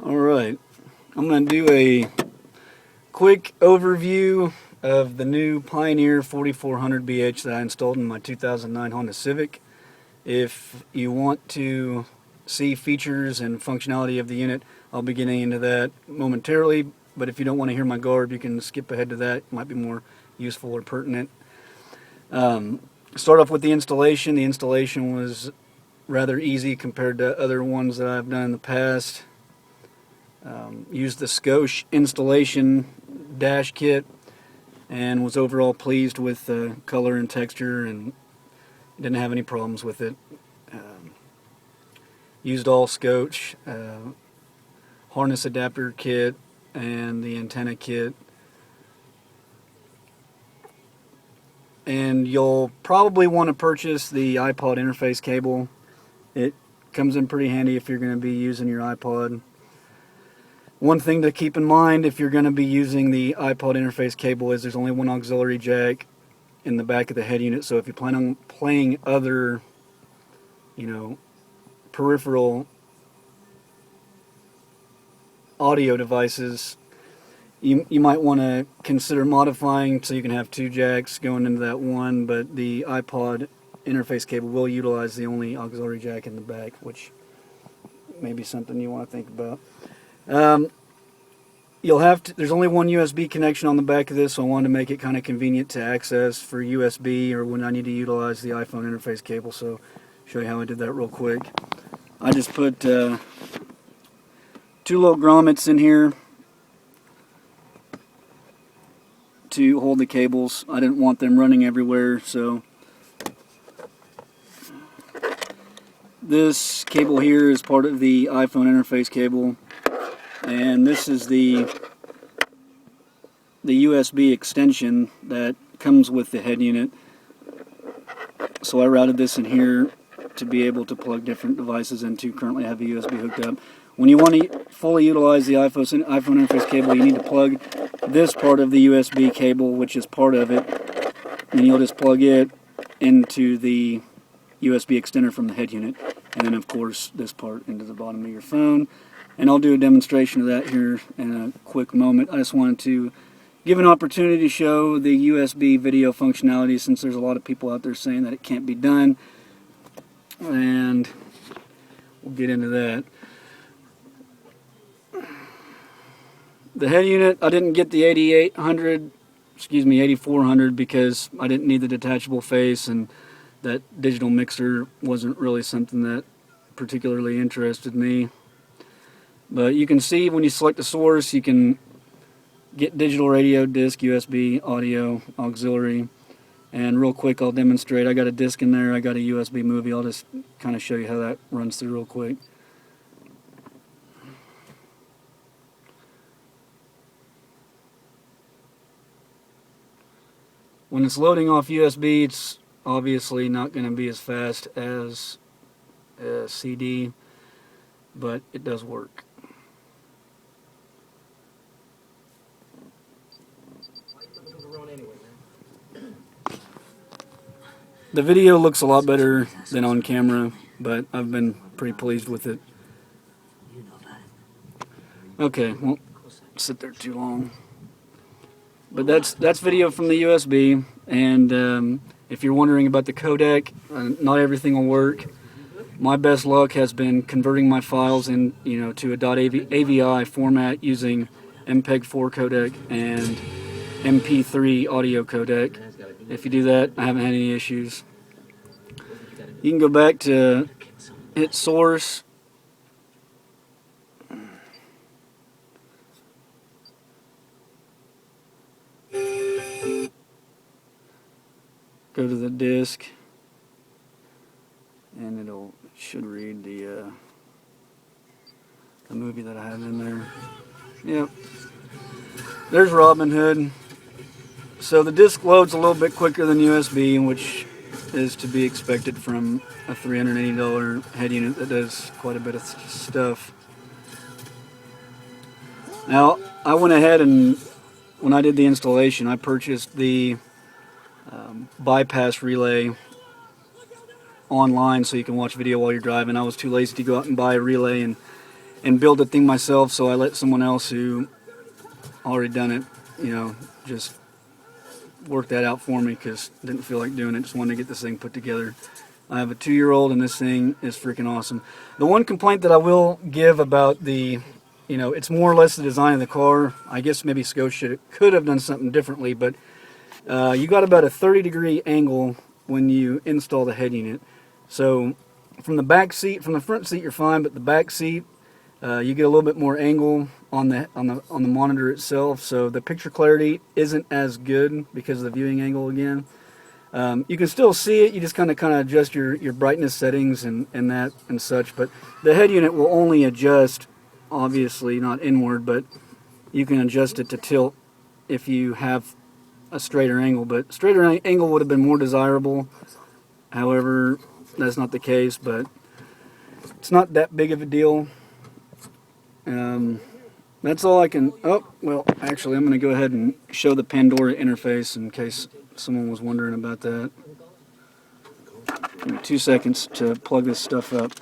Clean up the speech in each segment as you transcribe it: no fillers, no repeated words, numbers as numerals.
Alright, I'm going to do a quick overview of the new Pioneer 4400BH that I installed in my 2009 Honda Civic. If you want to see features and functionality of the unit, I'll be getting into that momentarily, but if you don't want to hear my garb, you can skip ahead to that. It might be more useful or pertinent. Start off with the installation. The installation was rather easy compared to other ones that I've done in the past. Used the Scosche installation dash kit and was overall pleased with the color and texture and didn't have any problems with it. Used all Scosche, harness adapter kit and the antenna kit. And you'll probably want to purchase the iPod interface cable. It comes in pretty handy if you're going to be using your iPod. One thing to keep in mind if you're going to be using the iPod interface cable is there's only one auxiliary jack in the back of the head unit, so if you plan on playing other, peripheral audio devices, you might want to consider modifying so you can have two jacks going into that one, but the iPod interface cable will utilize the only auxiliary jack in the back, which may be something you want to think about. There's only one USB connection on the back of this, so I wanted to make it kind of convenient to access for USB or when I need to utilize the iPhone interface cable, so show you how I did that real quick. I just put two little grommets in here to hold the cables. I didn't want them running everywhere, so this cable here is part of the iPhone interface cable, and this is the USB extension that comes with the head unit. So I routed this in here to be able to plug different devices into. Currently I have a USB hooked up. When you want to fully utilize the iPhone interface cable, you need to plug this part of the USB cable, which is part of it, and you'll just plug it into the USB extender from the head unit, and then of course this part into the bottom of your phone. And I'll do a demonstration of that here in a quick moment. I just wanted to give an opportunity to show the USB video functionality, since there's a lot of people out there saying that it can't be done, and we'll get into that. The head unit, I didn't get the 8400 because I didn't need the detachable face, and that digital mixer wasn't really something that particularly interested me. But you can see when you select the source, you can get digital radio, disc, USB, audio, auxiliary. And real quick, I'll demonstrate. I got a disc in there, I got a USB movie. I'll just kind of show you how that runs through real quick. When it's loading off USB, it's obviously not going to be as fast as a CD, but it does work. The video looks a lot better than on camera, but I've been pretty pleased with it. Okay, won't sit there too long. But that's video from the USB, and if you're wondering about the codec, not everything will work. My best luck has been converting my files in, to a .avi format using MPEG-4 codec and MP3 audio codec. If you do that, I haven't had any issues. You can go back to hit source. Go to the disc, and it should read the movie that I have in there. Yep. There's Robin Hood. So the disc loads a little bit quicker than USB, which is to be expected from a $380 head unit that does quite a bit of stuff. Now, I went ahead and when I did the installation, I purchased the bypass relay online so you can watch video while you're driving. I was too lazy to go out and buy a relay and and build the thing myself, so I let someone else who already done it, you know, just work that out for me because I didn't feel like doing it. Just wanted to get this thing put together. I have a 2-year-old and this thing is freaking awesome. The one complaint that I will give about the, you know, it's more or less the design of the car. I guess maybe Scotia could have done something differently, but you got about a 30-degree angle when you install the head unit. So from the back seat, from the front seat you're fine, but the back seat you get a little bit more angle on the monitor itself. So the picture clarity isn't as good because of the viewing angle again. You can still see it, you just kind of adjust your brightness settings and that and such, but the head unit will only adjust, obviously not inward, but you can adjust it to tilt if you have a straighter angle, but straighter angle would have been more desirable. However, that's not the case, but it's not that big of a deal. That's all I can, oh, well, actually I'm going to go ahead and show the Pandora interface in case someone was wondering about that. Give me 2 seconds to plug this stuff up.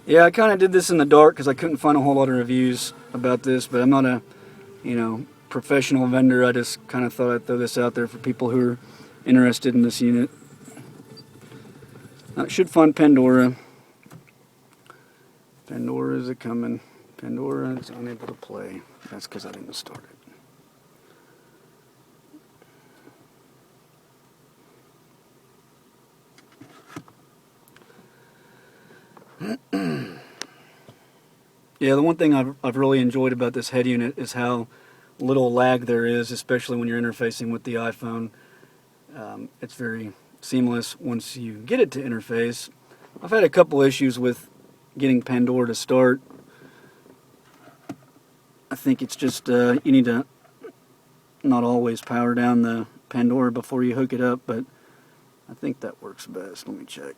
Yeah, I kind of did this in the dark because I couldn't find a whole lot of reviews about this, but I'm not a, you know, professional vendor. I just kind of thought I'd throw this out there for people who are interested in this unit. Now, it should find Pandora. Pandora, is it coming? Pandora is unable to play. That's because I didn't start it. Yeah, the one thing I've really enjoyed about this head unit is how little lag there is, especially when you're interfacing with the iPhone. It's very seamless once you get it to interface. I've had a couple issues with getting Pandora to start. I think it's just you need to not always power down the Pandora before you hook it up, but I think that works best. Let me check.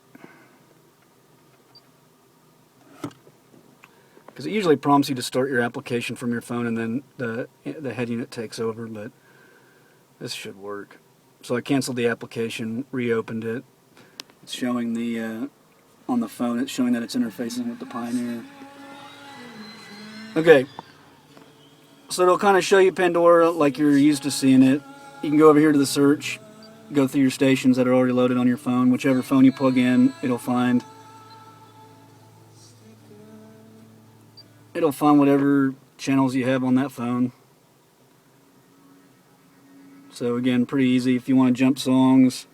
Because it usually prompts you to start your application from your phone and then the head unit takes over, but this should work. So I canceled the application, reopened it. It's showing the, on the phone, it's showing that it's interfacing with the Pioneer. Okay, so it'll kind of show you Pandora like you're used to seeing it. You can go over here to the search, go through your stations that are already loaded on your phone. Whichever phone you plug in, it'll find whatever channels you have on that phone. So again, pretty easy if you want to jump songs.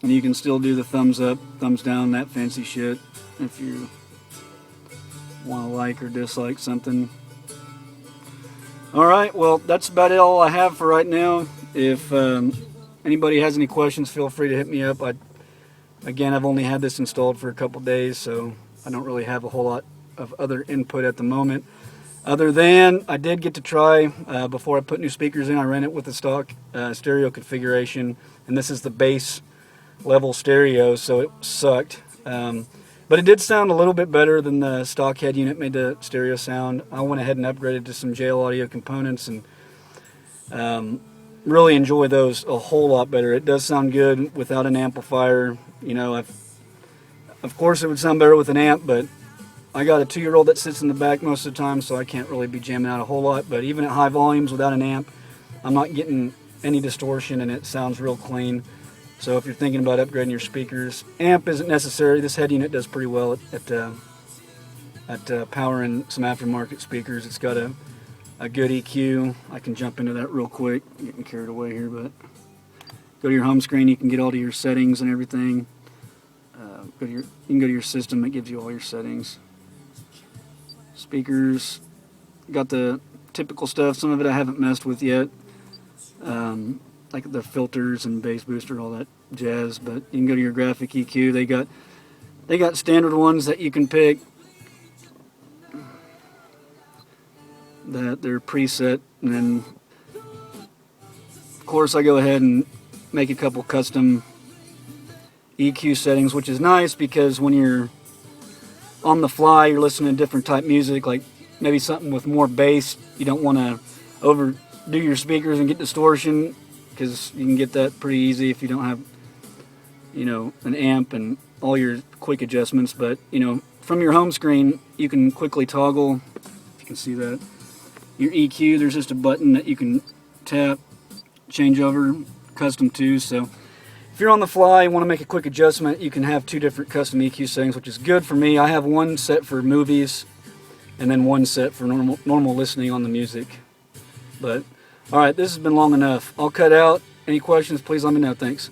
And you can still do the thumbs up, thumbs down, that fancy shit if you want to like or dislike something. Alright, well that's about all I have for right now. If anybody has any questions, feel free to hit me up. Again, I've only had this installed for a couple days, so I don't really have a whole lot of other input at the moment, other than I did get to try before I put new speakers in. I ran it with the stock stereo configuration, and this is the bass level stereo, so it sucked, but it did sound a little bit better than the stock head unit made the stereo sound. I went ahead and upgraded to some JL audio components and really enjoy those a whole lot better. It does sound good without an amplifier. You know, of course it would sound better with an amp, but I got a 2-year-old that sits in the back most of the time, so I can't really be jamming out a whole lot. But even at high volumes without an amp, I'm not getting any distortion and it sounds real clean. So if you're thinking about upgrading your speakers, amp isn't necessary. This head unit does pretty well at powering some aftermarket speakers. It's got a good EQ. I can jump into that real quick. I'm getting carried away here, but go to your home screen. You can get all of your settings and everything. You can go to your system. It gives you all your settings. Speakers, got the typical stuff. Some of it I haven't messed with yet, like the filters and bass booster, all that jazz. But you can go to your graphic EQ. They got standard ones that you can pick, that they're preset, and then of course I go ahead and make a couple custom EQ settings, which is nice because when you're on the fly you're listening to different type music, like maybe something with more bass. You don't want to overdo your speakers and get distortion, because you can get that pretty easy if you don't have, you know, an amp and all your quick adjustments. But, you know, from your home screen you can quickly toggle, if you can see that, your EQ. There's just a button that you can tap, change over custom to. So if you're on the fly, you want to make a quick adjustment, you can have two different custom EQ settings, which is good for me. I have one set for movies and then one set for normal listening on the music. But alright, this has been long enough. I'll cut out. Any questions, please let me know. Thanks.